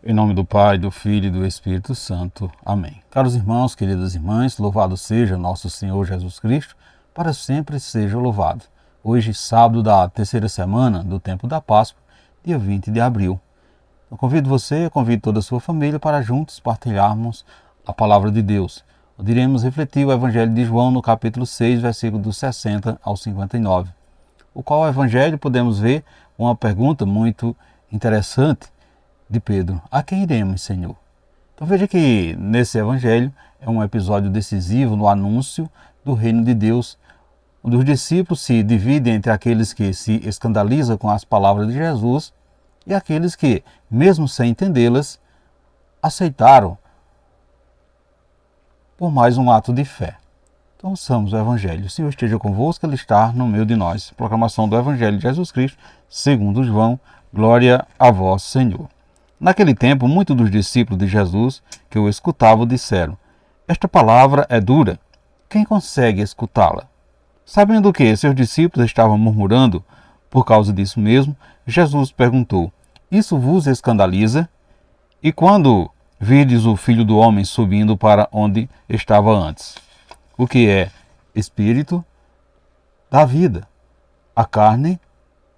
Em nome do Pai, do Filho e do Espírito Santo. Amém. Caros irmãos, queridas irmãs, louvado seja nosso Senhor Jesus Cristo, para sempre seja louvado. Hoje, sábado da terceira semana do tempo da Páscoa, dia 20 de abril. Eu convido você, convido toda a sua família para juntos partilharmos a palavra de Deus. Onde iremos refletir o Evangelho de João no capítulo 6, versículo dos 60 ao 59. O qual Evangelho podemos ver uma pergunta muito interessante de Pedro: a quem iremos, Senhor? Então veja que nesse evangelho é um episódio decisivo no anúncio do reino de Deus, onde os discípulos se dividem entre aqueles que se escandalizam com as palavras de Jesus e aqueles que, mesmo sem entendê-las, aceitaram por mais um ato de fé. Então ouçamos o evangelho. O Senhor esteja convosco, Ele está no meio de nós. Proclamação do evangelho de Jesus Cristo, segundo João. Glória a vós, Senhor. Naquele tempo, muitos dos discípulos de Jesus que o escutavam disseram: esta palavra é dura, quem consegue escutá-la? Sabendo que seus discípulos estavam murmurando por causa disso mesmo, Jesus perguntou: isso vos escandaliza? E quando virdes o Filho do Homem subindo para onde estava antes? O que é espírito dá vida, a carne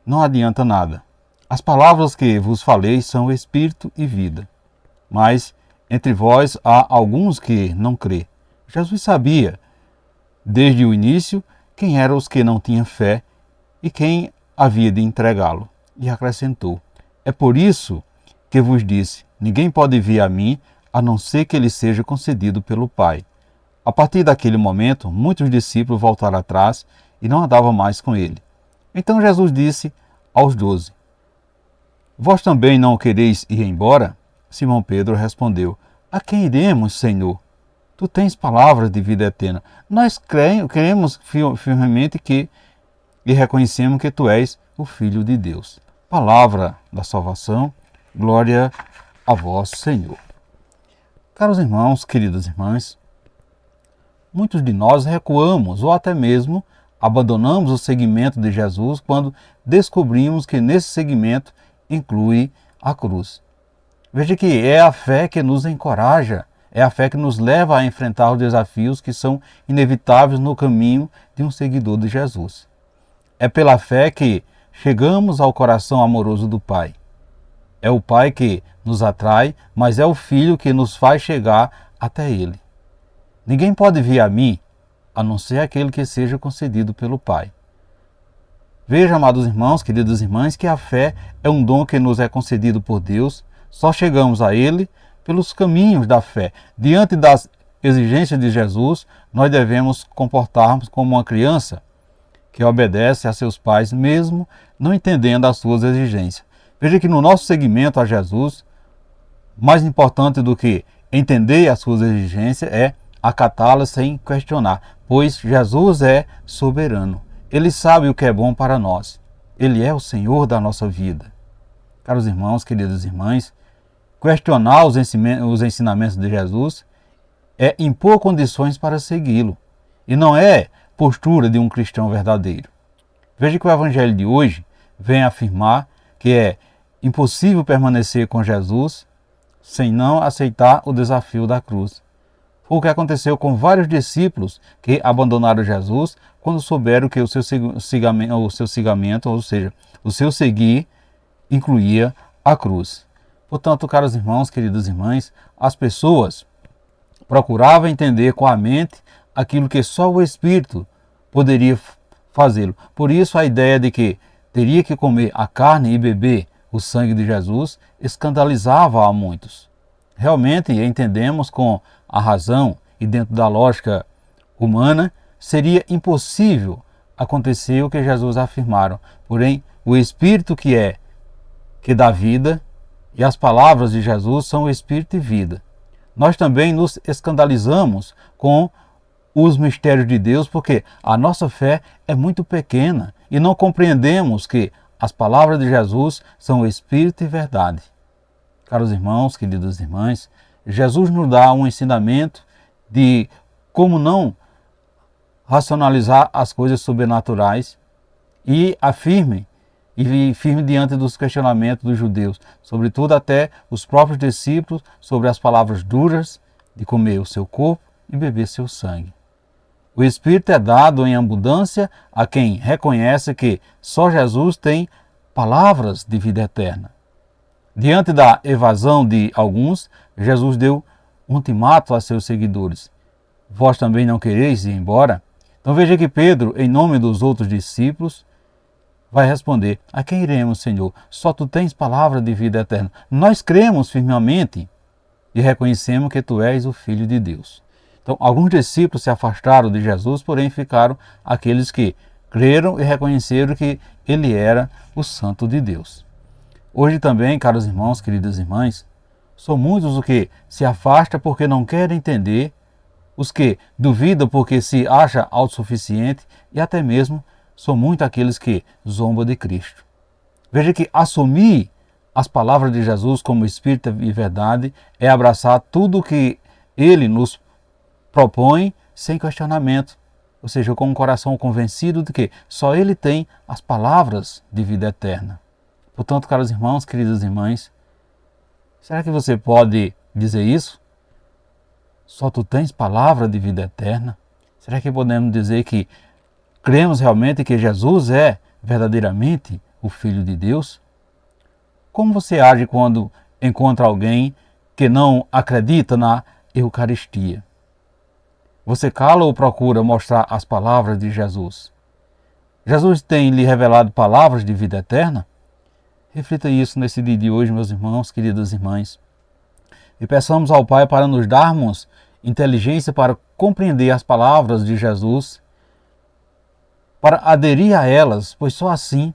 não adianta nada. As palavras que vos falei são espírito e vida. Mas entre vós há alguns que não crê. Jesus sabia, desde o início, quem eram os que não tinham fé e quem havia de entregá-lo. E acrescentou: é por isso que vos disse, ninguém pode vir a mim, a não ser que ele seja concedido pelo Pai. A partir daquele momento, muitos discípulos voltaram atrás e não andavam mais com ele. Então Jesus disse aos 12: vós também não quereis ir embora? Simão Pedro respondeu: a quem iremos, Senhor? Tu tens palavras de vida eterna. Nós cremos firmemente e reconhecemos que tu és o Filho de Deus. Palavra da salvação, glória a vós, Senhor. Caros irmãos, queridas irmãs, muitos de nós recuamos ou até mesmo abandonamos o seguimento de Jesus quando descobrimos que nesse seguimento inclui a cruz. Veja que é a fé que nos encoraja, é a fé que nos leva a enfrentar os desafios que são inevitáveis no caminho de um seguidor de Jesus. É pela fé que chegamos ao coração amoroso do Pai. É o Pai que nos atrai, mas é o Filho que nos faz chegar até Ele. Ninguém pode vir a mim, a não ser aquele que seja concedido pelo Pai. Veja, amados irmãos, queridas irmãs, que a fé é um dom que nos é concedido por Deus. Só chegamos a Ele pelos caminhos da fé. Diante das exigências de Jesus, nós devemos comportarmos como uma criança que obedece a seus pais, mesmo não entendendo as suas exigências. Veja que no nosso seguimento a Jesus, mais importante do que entender as suas exigências é acatá-las sem questionar, pois Jesus é soberano. Ele sabe o que é bom para nós. Ele é o Senhor da nossa vida. Caros irmãos, queridas irmãs, questionar os ensinamentos de Jesus é impor condições para segui-lo. E não é postura de um cristão verdadeiro. Veja que o Evangelho de hoje vem afirmar que é impossível permanecer com Jesus sem não aceitar o desafio da cruz. Foi o que aconteceu com vários discípulos que abandonaram Jesus quando souberam que o seu seguimento, ou seja, o seu seguir, incluía a cruz. Portanto, caros irmãos, queridas irmãs, as pessoas procuravam entender com a mente aquilo que só o Espírito poderia fazê-lo. Por isso a ideia de que teria que comer a carne e beber o sangue de Jesus escandalizava a muitos. Realmente entendemos com a razão e dentro da lógica humana, seria impossível acontecer o que Jesus afirmaram. Porém, o Espírito que dá vida e as palavras de Jesus são Espírito e vida. Nós também nos escandalizamos com os mistérios de Deus porque a nossa fé é muito pequena e não compreendemos que as palavras de Jesus são Espírito e verdade. Caros irmãos, queridas irmãs, Jesus nos dá um ensinamento de como não racionalizar as coisas sobrenaturais e afirme e firme diante dos questionamentos dos judeus, sobretudo até os próprios discípulos, sobre as palavras duras de comer o seu corpo e beber seu sangue. O Espírito é dado em abundância a quem reconhece que só Jesus tem palavras de vida eterna. Diante da evasão de alguns, Jesus deu um ultimato a seus seguidores: vós também não quereis ir embora? Então veja que Pedro, em nome dos outros discípulos, vai responder: a quem iremos, Senhor? Só tu tens palavra de vida eterna. Nós cremos firmemente e reconhecemos que tu és o Filho de Deus. Então, alguns discípulos se afastaram de Jesus, porém ficaram aqueles que creram e reconheceram que ele era o Santo de Deus. Hoje também, caros irmãos, queridas irmãs, são muitos os que se afastam porque não querem entender, os que duvidam porque se acham autossuficiente e até mesmo são muitos aqueles que zombam de Cristo. Veja que assumir as palavras de Jesus como Espírito e verdade é abraçar tudo o que ele nos propõe sem questionamento, ou seja, com um coração convencido de que só ele tem as palavras de vida eterna. Portanto, caros irmãos, queridas irmãs, será que você pode dizer isso? Só tu tens palavra de vida eterna? Será que podemos dizer que cremos realmente que Jesus é verdadeiramente o Filho de Deus? Como você age quando encontra alguém que não acredita na Eucaristia? Você cala ou procura mostrar as palavras de Jesus? Jesus tem lhe revelado palavras de vida eterna? Reflita isso nesse dia de hoje, meus irmãos, queridas irmãs. E peçamos ao Pai para nos darmos inteligência para compreender as palavras de Jesus, para aderir a elas, pois só assim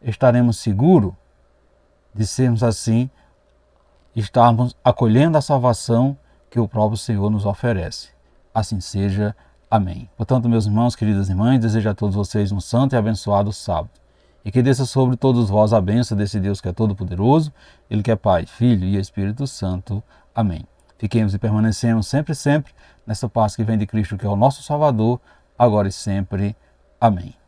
estaremos seguros de sermos assim, estarmos acolhendo a salvação que o próprio Senhor nos oferece. Assim seja. Amém. Portanto, meus irmãos, queridas irmãs, desejo a todos vocês um santo e abençoado sábado. E que desça sobre todos vós a bênção desse Deus que é todo-poderoso, Ele que é Pai, Filho e Espírito Santo. Amém. Fiquemos e permanecemos sempre nessa paz que vem de Cristo, que é o nosso Salvador, agora e sempre. Amém.